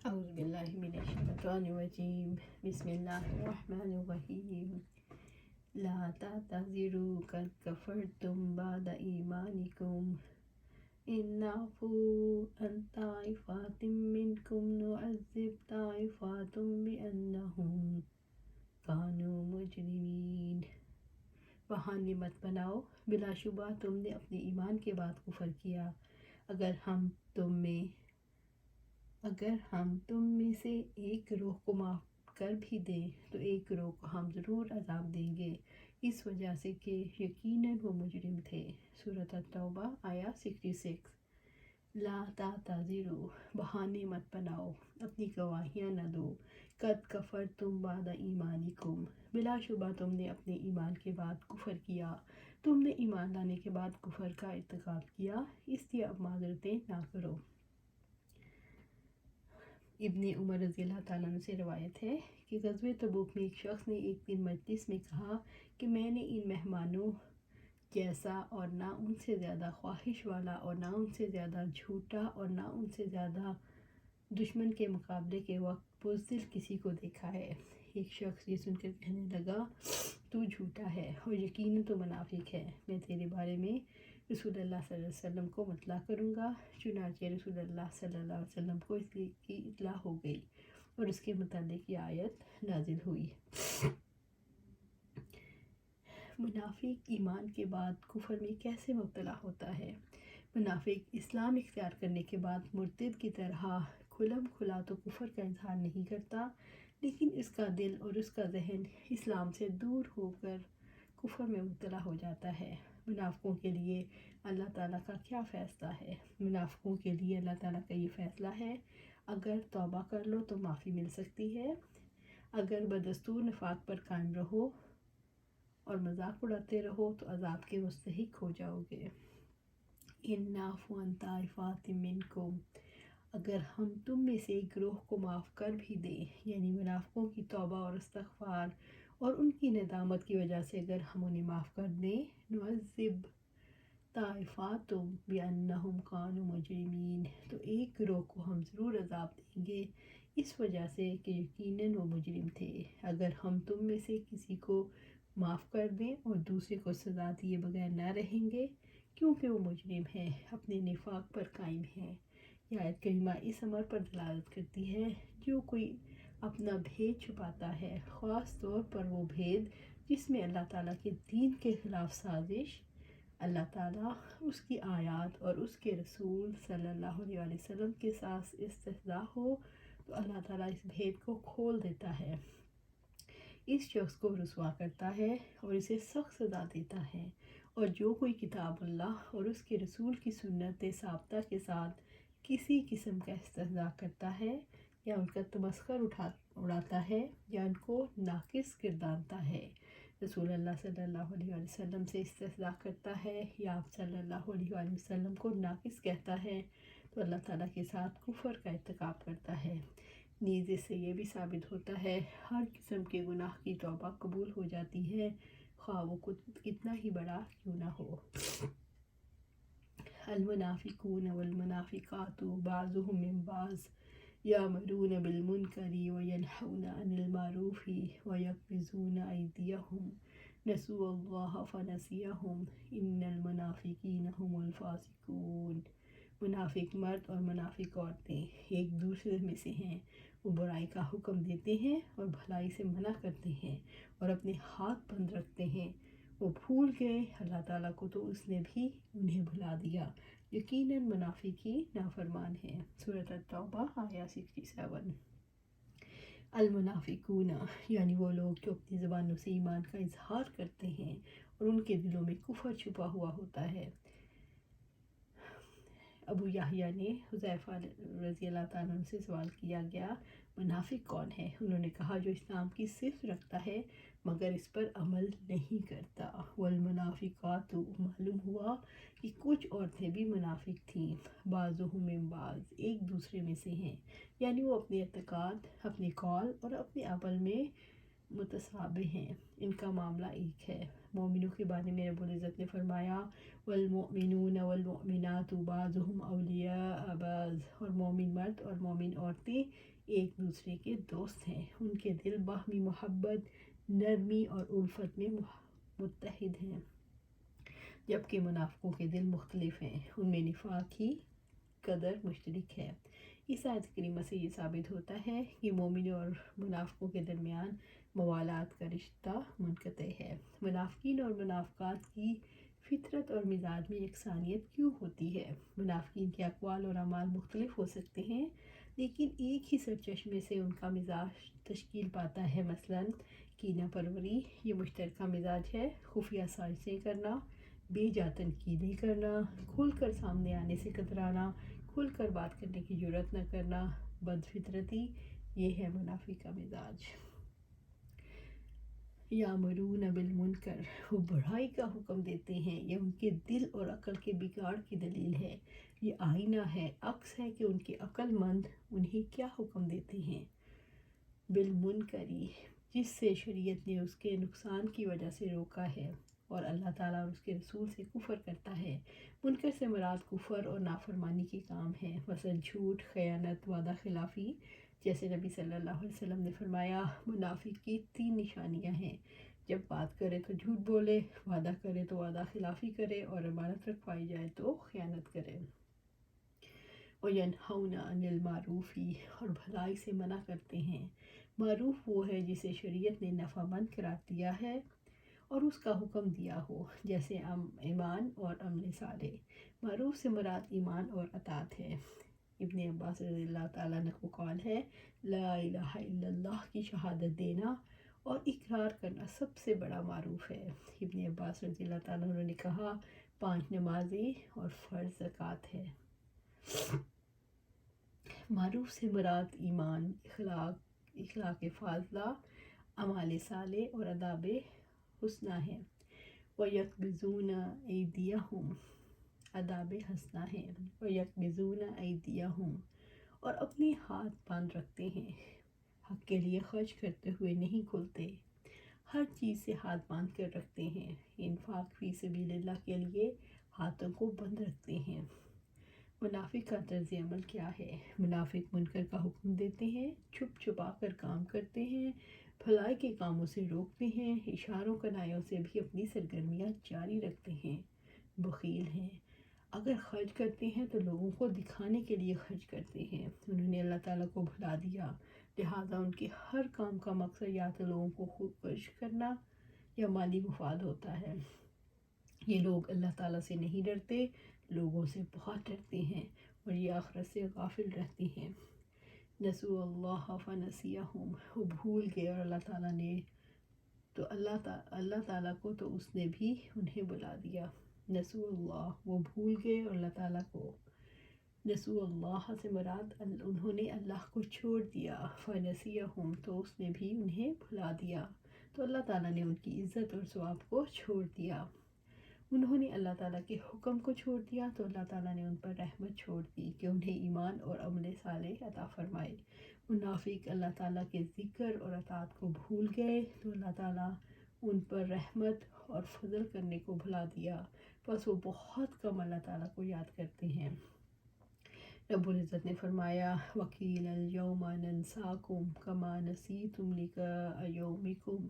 اعوذ باللہ من الشیطان الرجیم بسم اللہ الرحمن الرحیم لا تعتذروا قد کفرتم بعد ایمانکم ان نعفو عن طائفات منکم نعذب طائفات بأنہم کانوا مجرمین۔ بہانے مت بناؤ، بلا شبہ تم نے اپنے ایمان کے بعد کفر کیا۔ اگر ہم تم میں سے ایک گروہ کو معاف کر بھی دیں تو ایک گروہ کو ہم ضرور عذاب دیں گے، اس وجہ سے کہ یقیناً وہ مجرم تھے۔ سورۃ التوبہ آیا 66۔ لا تعتذروا، بہانے مت بناؤ، اپنی گواہیاں نہ دو۔ قد کفرتم بعد ایمانکم، بلا شبہ تم نے اپنے ایمان کے بعد کفر کیا، تم نے ایمان لانے کے بعد کفر کا ارتکاب کیا، اس لیے اب معذرتیں نہ کرو۔ ابن عمر رضی اللہ تعالیٰ عنہ سے روایت ہے کہ غزوہ تبوک میں ایک شخص نے ایک دن مجلس میں کہا کہ میں نے ان مہمانوں جیسا اور نہ ان سے زیادہ خواہش والا اور نہ ان سے زیادہ جھوٹا اور نہ ان سے زیادہ دشمن کے مقابلے کے وقت بزدل کسی کو دیکھا ہے۔ ایک شخص یہ سن کر کہنے لگا، تو جھوٹا ہے اور یقیناً تو منافق ہے، میں تیرے بارے میں رسول اللہ صلی اللہ علیہ وسلم کو مطلع کروں گا۔ چنانچہ رسول اللہ صلی اللہ علیہ وسلم کو اس کی اطلاع ہو گئی اور اس کے متعلق یہ آیت نازل ہوئی۔ منافق ایمان کے بعد کفر میں کیسے مبتلا ہوتا ہے؟ منافق اسلام اختیار کرنے کے بعد مرتد کی طرح کھلم کھلا تو کفر کا اظہار نہیں کرتا، لیکن اس کا دل اور اس کا ذہن اسلام سے دور ہو کر کفر میں مبتلا ہو جاتا ہے۔ منافقوں کے لیے اللہ تعالیٰ کا کیا فیصلہ ہے؟ منافقوں کے لیے اللہ تعالیٰ کا یہ فیصلہ ہے، اگر توبہ کر لو تو معافی مل سکتی ہے، اگر بدستور نفاق پر قائم رہو اور مذاق اڑاتے رہو تو عذاب کے مستحق ہو جاؤ گے۔ ان نعفو عن طائفات منکم، اگر ہم تم میں سے ایک گروہ کو معاف کر بھی دیں، یعنی منافقوں کی توبہ اور استغفار اور ان کی ندامت کی وجہ سے اگر ہم انہیں معاف کر دیں، نعذب طائفات بأنہم کانوا مجرمین، تو ایک گروہ کو ہم ضرور عذاب دیں گے اس وجہ سے کہ یقیناً وہ مجرم تھے۔ اگر ہم تم میں سے کسی کو معاف کر دیں اور دوسرے کو سزا دیے بغیر نہ رہیں گے کیونکہ وہ مجرم ہیں، اپنے نفاق پر قائم ہیں۔ یہ آیت کریمہ اس امر پر دلالت کرتی ہے، جو کوئی اپنا بھید چھپاتا ہے، خاص طور پر وہ بھید جس میں اللہ تعالیٰ کے دین کے خلاف سازش، اللہ تعالیٰ، اس کی آیات اور اس کے رسول صلی اللہ علیہ وسلم کے ساتھ استہزاء ہو، تو اللہ تعالیٰ اس بھید کو کھول دیتا ہے، اس شخص کو رسوا کرتا ہے اور اسے سخت سزا دیتا ہے۔ اور جو کوئی کتاب اللہ اور اس کے رسول کی سنت ثابتہ کے ساتھ کسی قسم کا استہزاء کرتا ہے یا ان کا تمسخر اڑاتا ہے یا ان کو ناقص گردانتا ہے، رسول اللہ صلی اللہ علیہ وسلم سے استہزاء کرتا ہے یا آپ صلی اللہ علیہ وسلم کو ناقص کہتا ہے، تو اللہ تعالیٰ کے ساتھ کفر کا ارتکاب کرتا ہے۔ نیز اس سے یہ بھی ثابت ہوتا ہے ہر قسم کے گناہ کی توبہ قبول ہو جاتی ہے، خواہ وہ کتنا ہی بڑا کیوں نہ ہو۔ المنافقون والمنافقات بعضهم من بعض یأمرون بالمنکر وینہون عن المعروف ویقبضون ایدیہم نسوا اللہ فنسیہم ان المنافقین هم الفاسقون۔ منافق مرد اور منافق عورتیں ایک دوسرے میں سے ہیں، وہ برائی کا حکم دیتے ہیں اور بھلائی سے منع کرتے ہیں اور اپنے ہاتھ بند رکھتے ہیں، وہ بھول گئے اللہ تعالیٰ کو تو اس نے بھی انہیں بھلا دیا، یقیناً منافق ہی نافرمان ہیں۔ سورۃ التوبہ آیا 67۔ المنافقون، یعنی وہ لوگ جو اپنی زبانوں سے ایمان کا اظہار کرتے ہیں اور ان کے دلوں میں کفر چھپا ہوا ہوتا ہے۔ ابو یحییٰ نے حذیفہ رضی اللہ تعالیٰ عنہ سے سوال کیا گیا، منافق کون ہے؟ انہوں نے کہا، جو اسلام کی صفت رکھتا ہے مگر اس پر عمل نہیں کرتا۔ والمنافقات، معلوم ہوا کہ کچھ عورتیں بھی منافق تھیں، بعضهم من بعض، ایک دوسرے میں سے ہیں، یعنی وہ اپنے اعتقاد، اپنے قول اور اپنے عمل میں متشابہ ہیں، ان کا معاملہ ایک ہے۔ مومنوں کے بارے میں رب العزت نے فرمایا والمؤمنون والمؤمنات بعضهم اولیاء بعض، اور مومن مرد اور مومن عورتیں ایک دوسرے کے دوست ہیں، ان کے دل باہمی محبت، نرمی اور الفت میں متحد ہیں، جبکہ منافقوں کے دل مختلف ہیں، ان میں نفاق کی قدر مشترک ہے۔ اس آیت کریمہ سے یہ ثابت ہوتا ہے کہ مومنوں اور منافقوں کے درمیان موالات کا رشتہ منقطع ہے۔ منافقین اور منافقات کی فطرت اور مزاج میں یکسانیت کیوں ہوتی ہے؟ منافقین کے اقوال اور اعمال مختلف ہو سکتے ہیں، لیکن ایک ہی سرچشمے سے ان کا مزاج تشکیل پاتا ہے۔ مثلاً کینہ پروری یہ مشترکہ مزاج ہے، خفیہ سازشیں کرنا، بے جا تنقیدیں کرنا، کھل کر سامنے آنے سے کترانا، کھل کر بات کرنے کی جرأت نہ کرنا، بد فطرتی، یہ ہے منافق کا مزاج۔ یامرون بالمنکر، وہ بڑائی کا حکم دیتے ہیں، یہ ان کے دل اور عقل کے بگاڑ کی دلیل ہے، یہ آئینہ ہے، عکس ہے کہ ان کے عقل مند انہیں کیا حکم دیتے ہیں۔ بالمنکری، جس سے شریعت نے اس کے نقصان کی وجہ سے روکا ہے اور اللہ تعالیٰ اور اس کے رسول سے کفر کرتا ہے۔ منکر سے مراد کفر اور نافرمانی کے کام ہیں، مثلا جھوٹ، خیانت، وعدہ خلافی، جیسے نبی صلی اللہ علیہ وسلم نے فرمایا منافق کی 3 نشانیاں ہیں، جب بات کرے تو جھوٹ بولے، وعدہ کرے تو وعدہ خلافی کرے، اور امانت رکھوائی جائے تو خیانت کرے۔ وَيَنْهَوْنَ عَنِ الْمَعْرُوفِ، اور بھلائی سے منع کرتے ہیں۔ معروف وہ ہے جسے شریعت نے نفع مند قرار دیا ہے اور اس کا حکم دیا ہو، جیسے ایمان اور عمل صالح۔ معروف سے مراد ایمان اور اطاعت ہے۔ ابن عباس رضی اللہ تعالیٰ عنہ کو قول ہے لا الہ الا اللہ کی شہادت دینا اور اقرار کرنا سب سے بڑا معروف ہے۔ ابن عباس رضی اللہ تعالیٰ عنہ نے کہا 5 نمازیں اور فرض زکوٰۃ ہے۔ معروف سے مراد ایمان، اخلاق فاضلہ، اعمال صالح اور آداب حسنہ ہے۔ وَيَقْبِضُونَ أَيْدِيَهُمْ، آداب حسنہ ہے۔ وَيَقْبِضُونَ أَيْدِيَهُمْ، اور اپنے ہاتھ باندھ رکھتے ہیں، حق کے لیے خرچ کرتے ہوئے نہیں کھلتے، ہر چیز سے ہاتھ باندھ کر رکھتے ہیں۔ انفاق فی سبیل اللہ کے لیے ہاتھوں کو بند رکھتے ہیں۔ منافق کا طرز عمل کیا ہے؟ منافق منکر کا حکم دیتے ہیں، چھپ چھپا کر کام کرتے ہیں، بھلائی کے کاموں سے روکتے ہیں، اشاروں کنایوں سے بھی اپنی سرگرمیاں جاری رکھتے ہیں، بخیل ہیں، اگر خرچ کرتے ہیں تو لوگوں کو دکھانے کے لیے خرچ کرتے ہیں، انہوں نے اللہ تعالیٰ کو بھلا دیا، لہٰذا ان کے ہر کام کا مقصد یا تو لوگوں کو خوب خرچ کرنا یا مالی مفاد ہوتا ہے۔ یہ لوگ اللہ تعالیٰ سے نہیں ڈرتے، لوگوں سے بہت ڈرتے ہیں اور یہ آخرت سے غافل رہتے ہیں۔ نسوا اللہ فنسیہم، وہ بھول گئے اور اللہ تعالیٰ نے تو اللہ تعالیٰ کو تو اس نے بھی انہیں بلا دیا۔ نسوا اللہ، وہ بھول گئے اور اللہ تعالیٰ کو۔ نسوا اللہ سے مراد انہوں نے اللہ کو چھوڑ دیا، فنسیہم، تو اس نے بھی انہیں بھلا دیا، تو اللہ تعالیٰ نے ان کی عزت اور ثواب کو چھوڑ دیا۔ انہوں نے اللہ تعالیٰ کے حکم کو چھوڑ دیا تو اللہ تعالیٰ نے ان پر رحمت چھوڑ دی کہ انہیں ایمان اور عمل صالح عطا فرمائے۔ منافق اللہ تعالیٰ کے ذکر اور اطاعت کو بھول گئے تو اللہ تعالیٰ ان پر رحمت اور فضل کرنے کو بھلا دیا، بس وہ بہت کم اللہ تعالیٰ کو یاد کرتے ہیں۔ رب العزت نے فرمایا وَقِيلَ الْيَوْمَ نَنْسَاكُمْ كَمَا نَسِيتُمْ لِقَاءَ يَوْمِكُمْ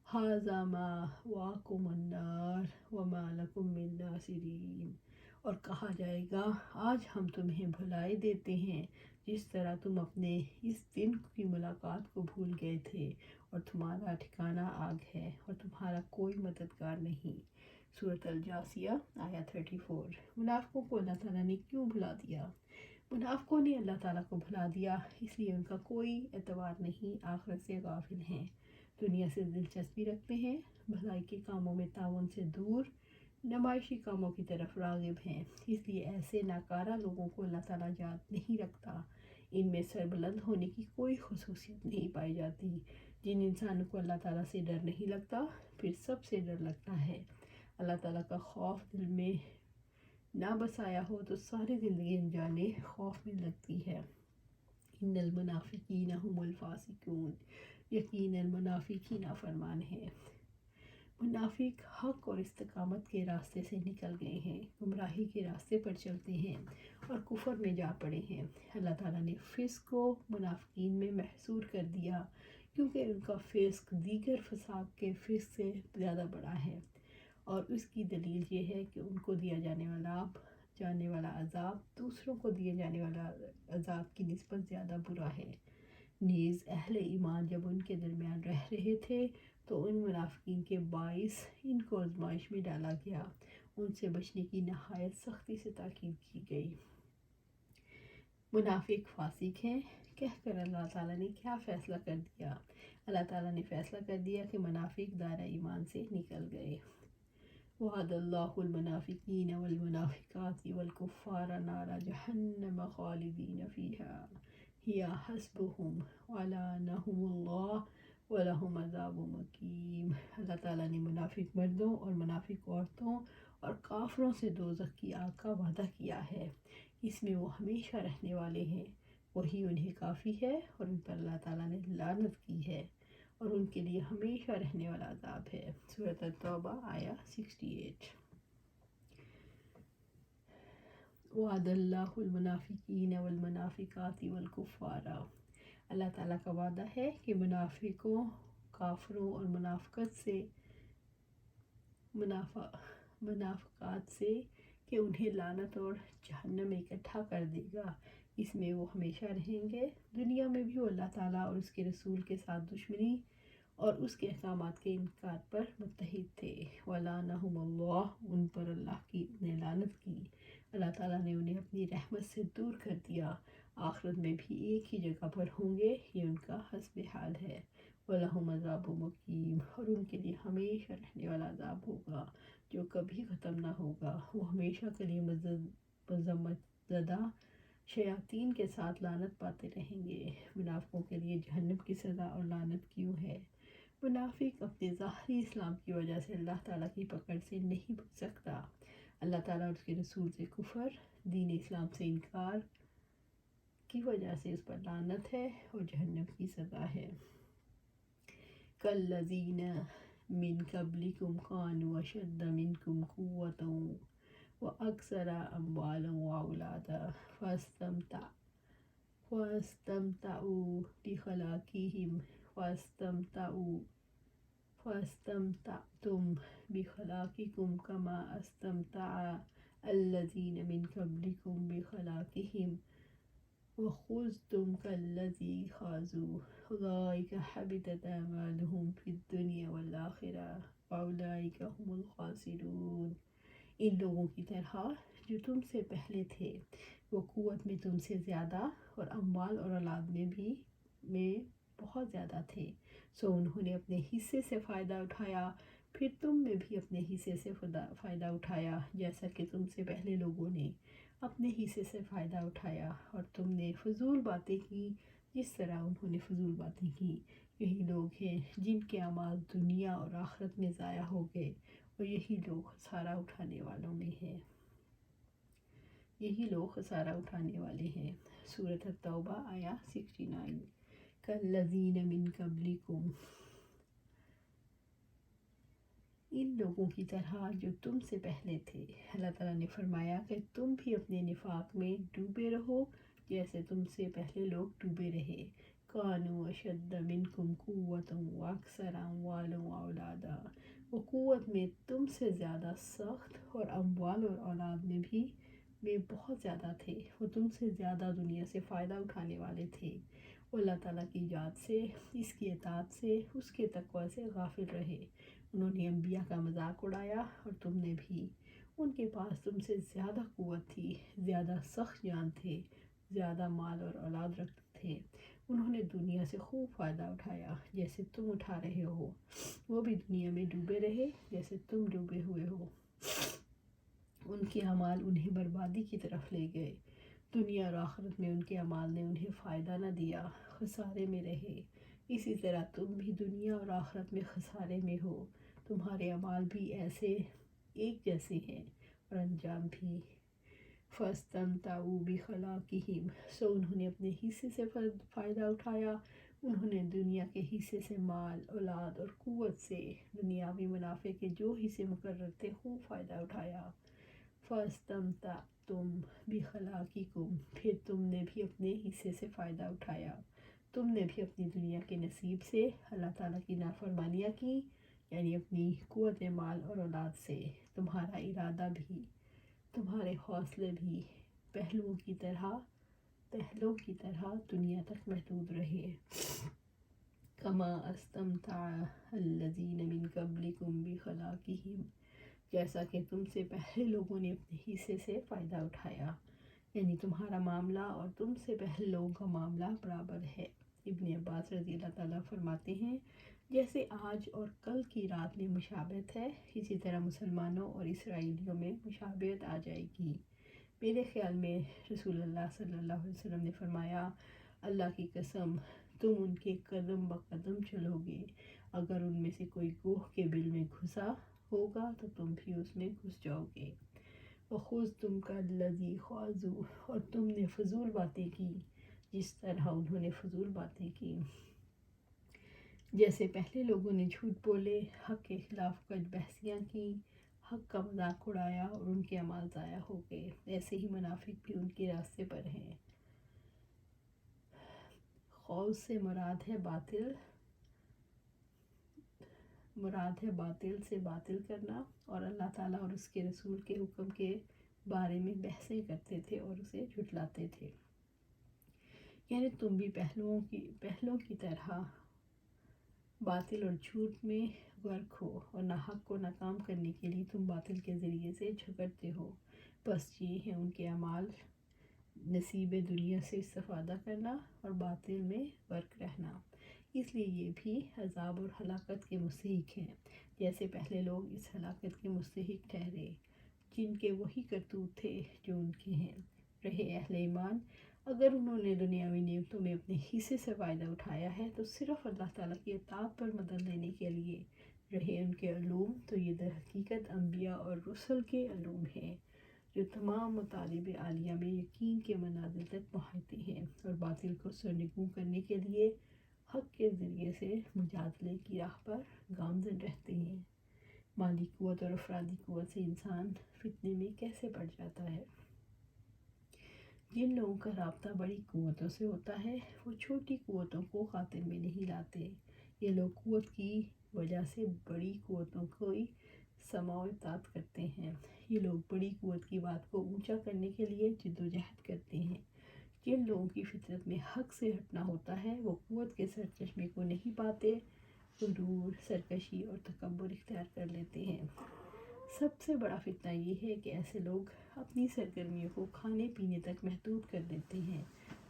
هَذَا مَا وَعَدَكُمُ النَّارُ وَمَا لَكُم مِّن نَّاصِرِينَ، اور کہا جائے گا آج ہم تمہیں بھلائی دیتے ہیں جس طرح تم اپنے اس دن کی ملاقات کو بھول گئے تھے، اور تمہارا ٹھکانہ آگ ہے اور تمہارا کوئی مددگار نہیں۔ سورۃ الجاثیہ آیت 34۔ منافقوں کو اللہ تعالیٰ نے کیوں بھلا دیا؟ منافقوں نے اللہ تعالیٰ کو بھلا دیا اس لیے ان کا کوئی اعتبار نہیں، آخرت سے غافل ہیں، دنیا سے دلچسپی رکھتے ہیں، بھلائی کے کاموں میں تعاون سے دور، نمائشی کاموں کی طرف راغب ہیں، اس لیے ایسے ناکارہ لوگوں کو اللہ تعالیٰ یاد نہیں رکھتا۔ ان میں سربلند ہونے کی کوئی خصوصیت نہیں پائی جاتی۔ جن انسانوں کو اللہ تعالیٰ سے ڈر نہیں لگتا، پھر سب سے ڈر لگتا ہے۔ اللہ تعالیٰ کا خوف دل میں نہ بسایا ہو تو ساری زندگی انجانے خوف میں لگتی ہے۔ ان المنافقین هم الفاسقون، یقیناً منافق ہی نافرمان ہیں۔ منافق حق اور استقامت کے راستے سے نکل گئے ہیں، گمراہی کے راستے پر چلتے ہیں اور کفر میں جا پڑے ہیں۔ اللہ تعالیٰ نے فسق کو منافقین میں محصور کر دیا کیونکہ ان کا فسق دیگر فساق کے فسق سے زیادہ بڑا ہے، اور اس کی دلیل یہ ہے کہ ان کو دیا جانے والا عذاب دوسروں کو دیے جانے والا عذاب کی نسبت زیادہ برا ہے۔ نیز اہل ایمان جب ان کے درمیان رہ رہے تھے تو ان منافقین کے باعث ان کو آزمائش میں ڈالا گیا، ان سے بچنے کی نہایت سختی سے تاکید کی گئی۔ منافق فاسق ہیں کہہ کر اللہ تعالیٰ نے کیا فیصلہ کر دیا؟ اللہ تعالیٰ نے فیصلہ کر دیا کہ منافق دائرہ ایمان سے نکل گئے۔ وعد اللہ المنافقین والمنافقات والکفار نار جہنم خالدین فیہا ہی حسبہم ولعنہم اللہ ولہم عذاب مقیم۔ اللہ تعالیٰ نے منافق مردوں اور منافق عورتوں اور کافروں سے دوزخ کی آگ کا وعدہ کیا ہے، اس میں وہ ہمیشہ رہنے والے ہیں، وہی انہیں کافی ہے، اور ان پر اللہ تعالیٰ نے لعنت کی ہے اور ان کے لیے ہمیشہ رہنے والا عذاب ہے۔ سورۃ التوبہ آیا 68۔ وعد اللہ المنافقین والمنافقات والکفار، اللہ تعالیٰ کا وعدہ ہے کہ منافقوں، کافروں اور منافقات سے کہ انہیں لعنت اور جہنم میں اکٹھا کر دے گا، اس میں وہ ہمیشہ رہیں گے۔ دنیا میں بھی وہ اللہ تعالیٰ اور اس کے رسول کے ساتھ دشمنی اور اس کے احکامات کے انکار پر متحد تھے۔ وَلَعَنَهُمُ اللَّهُ، ان پر اللہ نے لعنت کی، اللہ تعالیٰ نے انہیں اپنی رحمت سے دور کر دیا، آخرت میں بھی ایک ہی جگہ پر ہوں گے، یہ ان کا حسب حال ہے۔ وَلَهُمْ عَذَابٌ مُقِيمٌ، اور ان کے لیے ہمیشہ رہنے والا عذاب ہوگا جو کبھی ختم نہ ہوگا، وہ ہمیشہ کے لیے مذمت زدہ شیاطین کے ساتھ لعنت پاتے رہیں گے۔ منافقوں کے لیے جہنم کی سزا اور لعنت کیوں ہے؟ منافق اپنے ظاہری اسلام کی وجہ سے اللہ تعالیٰ کی پکڑ سے نہیں بچ سکتا۔ اللہ تعالیٰ اور اس کے رسول سے کفر، دین اسلام سے انکار کی وجہ سے اس پر لعنت ہے اور جہنم کی سزا ہے۔ کالذین من قبلکم کانوا اشد منکم قوۃ واکثر اموالا واولادا فاستمتعوا بخلاقہم فاستمتعتم بخلاقکم کما استمتع الذین من قبلکم بخلاقہم وخذتم کالذی خاضوا اولئک حبطت اعمالہم فی الدنیا والآخرہ واولئک هم الخاسرون۔ ان لوگوں کی طرح جو تم سے پہلے تھے، وہ قوت میں تم سے زیادہ اور اموال اور اولاد میں بہت زیادہ تھے، سو انہوں نے اپنے حصے سے فائدہ اٹھایا، پھر تم میں بھی اپنے حصے سے فائدہ اٹھایا، جیسا کہ تم سے پہلے لوگوں نے اپنے حصے سے فائدہ اٹھایا، اور تم نے فضول باتیں کی جس طرح انہوں نے فضول باتیں کی۔ یہی لوگ ہیں جن کے اعمال دنیا اور آخرت میں ضائع ہو گئے، اور یہی لوگ خسارہ اٹھانے والے ہیں۔ سورۃ التوبہ آیا 69۔ کالذین من قبلکم، ان لوگوں کی طرح جو تم سے پہلے تھے، اللہ تعالیٰ نے فرمایا کہ تم بھی اپنے نفاق میں ڈوبے رہو جیسے تم سے پہلے لوگ ڈوبے رہے۔ کانوا اشد منکم قوۃ واکثر اموالا واولادا، وہ قوت میں تم سے زیادہ سخت اور اموال اور اولاد میں بہت زیادہ تھے، وہ تم سے زیادہ دنیا سے فائدہ اٹھانے والے تھے، وہ اللہ تعالیٰ کی یاد سے، اس کی اطاعت سے، اس کے تقوی سے غافل رہے۔ انہوں نے انبیاء کا مذاق اڑایا اور تم نے بھی۔ ان کے پاس تم سے زیادہ قوت تھی، زیادہ سخت جان تھے، زیادہ مال اور اولاد رکھتے تھے، انہوں نے دنیا سے خوب فائدہ اٹھایا جیسے تم اٹھا رہے ہو، وہ بھی دنیا میں ڈوبے رہے جیسے تم ڈوبے ہوئے ہو۔ ان کے اعمال انہیں بربادی کی طرف لے گئے، دنیا اور آخرت میں ان کے اعمال نے انہیں فائدہ نہ دیا، خسارے میں رہے۔ اسی طرح تم بھی دنیا اور آخرت میں خسارے میں ہو، تمہارے اعمال بھی ایک جیسے ہیں اور انجام بھی۔ فاستمتعوا بخلاقہم، سو انہوں نے اپنے حصے سے فائدہ اٹھایا، انہوں نے دنیا کے حصے سے مال، اولاد اور قوت سے دنیاوی منافع کے جو حصے مقرر تھے خوب فائدہ اٹھایا۔ فَاسْتَمْتَعْتُمْ بِخَلَاقِكُمْ، پھر تم نے بھی اپنے حصے سے فائدہ اٹھایا، تم نے بھی اپنی دنیا کے نصیب سے اللہ تعالیٰ کی نافرمانیاں کی، یعنی اپنی قوت مال اور اولاد سے۔ تمہارا ارادہ بھی، تمہارے حوصلے بھی پہلوؤں کی طرح دنیا تک محدود رہے۔ کما استمتع الذین من قبلکم بخلاقہم، جیسا کہ تم سے پہلے لوگوں نے اپنے حصے سے فائدہ اٹھایا، یعنی تمہارا معاملہ اور تم سے پہلے لوگوں کا معاملہ برابر ہے۔ ابن عباس رضی اللہ تعالیٰ فرماتے ہیں، جیسے آج اور کل کی رات میں مشابہت ہے، اسی طرح مسلمانوں اور اسرائیلیوں میں مشابہت آ جائے گی۔ میرے خیال میں رسول اللہ صلی اللہ علیہ وسلم نے فرمایا، اللہ کی قسم تم ان کے قدم بقدم چلو گے، اگر ان میں سے کوئی گوہ کے بل میں گھسا ہوگا تو تم بھی اس میں گھس جاؤ گے۔ وَخُذْتُمْ كَالَّذِي خَاضُوا، اور تم نے فضول باتیں کی جس طرح انہوں نے فضول باتیں کی، جیسے پہلے لوگوں نے جھوٹ بولے، حق کے خلاف کج بحثیاں کی، حق کا مذاق اڑایا اور ان کے اعمال ضائع ہو گئے، ایسے ہی منافق بھی ان کے راستے پر ہیں۔ خوض سے مراد ہے باطل سے باطل کرنا، اور اللہ تعالیٰ اور اس کے رسول کے حکم کے بارے میں بحثیں کرتے تھے اور اسے جھٹلاتے تھے۔ یعنی تم بھی پہلوں کی طرح باطل اور جھوٹ میں غرق ہو، اور حق کو ناکام کرنے کے لیے تم باطل کے ذریعے سے جھگڑتے ہو۔ بس یہ ہیں ان کے اعمال، نصیب دنیا سے استفادہ کرنا اور باطل میں غرق رہنا، اس لیے یہ بھی عذاب اور ہلاکت کے مستحق ہیں، جیسے پہلے لوگ اس ہلاکت کے مستحق ٹھہرے جن کے وہی کرتوت تھے جو ان کے ہیں۔ رہے اہل ایمان، اگر انہوں نے دنیاوی نعمتوں میں اپنے حصے سے فائدہ اٹھایا ہے تو صرف اللہ تعالیٰ کی اطاعت پر مدد لینے کے لیے۔ رہے ان کے علوم، تو یہ در حقیقت انبیاء اور رسل کے علوم ہیں جو تمام مطالب عالیہ میں یقین کے منازل تک پہنچتے ہیں اور باطل کو سرنگوں کرنے کے لیے حق کے ذریعے سے مجادلے کی راہ پر گامزن رہتے ہیں۔ مالی قوت اور افرادی قوت سے انسان فتنے میں کیسے پڑ جاتا ہے؟ جن لوگوں کا رابطہ بڑی قوتوں سے ہوتا ہے وہ چھوٹی قوتوں کو خاطر میں نہیں لاتے۔ یہ لوگ قوت کی وجہ سے بڑی قوتوں کو سماع و اطاعت کرتے ہیں۔ یہ لوگ بڑی قوت کی بات کو اونچا کرنے کے لیے جد و جہد کرتے ہیں۔ جن لوگوں کی فطرت میں حق سے ہٹنا ہوتا ہے وہ قوت کے سرچشمے کو نہیں پاتے، غرور، سرکشی اور تکبر اختیار کر لیتے ہیں۔ سب سے بڑا فتنہ یہ ہے کہ ایسے لوگ اپنی سرگرمیوں کو کھانے پینے تک محدود کر دیتے ہیں،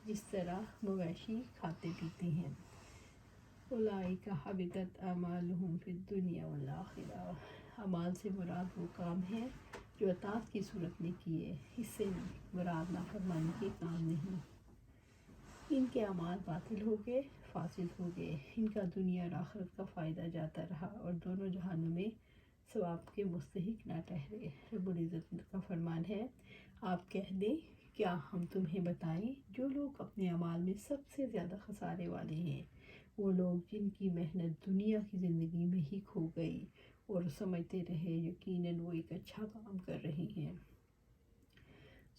جس طرح مویشی کھاتے پیتے ہیں۔ اولئک حبطت اعمالهم فی الدنیا والآخرہ، اعمال سے مراد وہ کام ہے جو اطاعت کی صورت میں کیے، اس سے مراد نافرمانی کے کام نہیں۔ ان کے اعمال باطل ہو گئے، فاسد ہو گئے، ان کا دنیا اور آخرت کا فائدہ جاتا رہا اور دونوں جہانوں میں ثواب کے مستحق نہ ٹھہرے۔ رب العزت کا فرمان ہے، آپ کہہ دیں کیا ہم تمہیں بتائیں جو لوگ اپنے اعمال میں سب سے زیادہ خسارے والے ہیں، وہ لوگ جن کی محنت دنیا کی زندگی میں ہی کھو گئی اور سمجھتے رہے یقیناً وہ ایک اچھا کام کر رہے ہیں۔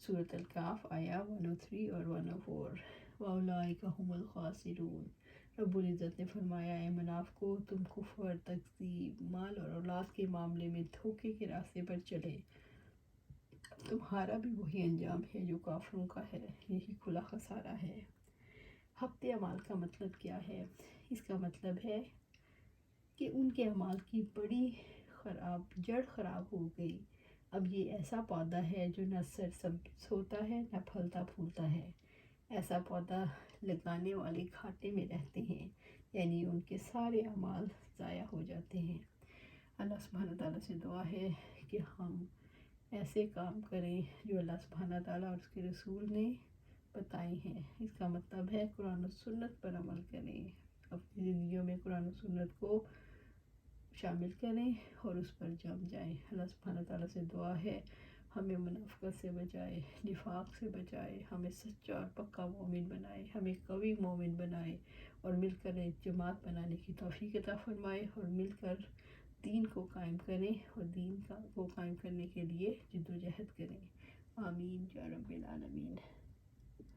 سورۃ الکہف آیا 103 اور 104۔ وَأُولَئِکَ هُمُ الْخَاسِرُونَ، رب العزت نے فرمایا، اے منافقو، تم کفر، تکذیب، مال اور اولاد کے معاملے میں دھوکے کے راستے پر چلے، تمہارا بھی وہی انجام ہے جو کافروں کا ہے، یہی کھلا خسارہ ہے۔ حبط اعمال کا مطلب کیا ہے؟ اس کا مطلب ہے کہ ان کے اعمال کی بڑی جڑ خراب ہو گئی۔ اب یہ ایسا پودا ہے جو نہ سرسبز ہوتا ہے نہ پھلتا پھولتا ہے، ایسا پودا لگانے والے گھاٹے میں رہتے ہیں، یعنی ان کے سارے اعمال ضائع ہو جاتے ہیں۔ اللہ سبحانہ تعالیٰ سے دعا ہے کہ ہم ایسے کام کریں جو اللہ سبحانہ تعالیٰ اور اس کے رسول نے بتائے ہیں۔ اس کا مطلب ہے قرآن و سنت پر عمل کریں، اپنی زندگیوں میں قرآن و سنت کو شامل کریں اور اس پر جم جائیں۔ اللہ سبحانہ تعالیٰ سے دعا ہے ہمیں منافقت سے بچائے، نفاق سے بچائے، ہمیں سچا اور پکا مومن بنائے، ہمیں قوی مومن بنائے، اور مل کر ایک جماعت بنانے کی توفیق عطا فرمائے، اور مل کر دین کو قائم کریں اور دین کو قائم کرنے کے لیے جد و جہد کریں۔ آمین یا رب العالمین۔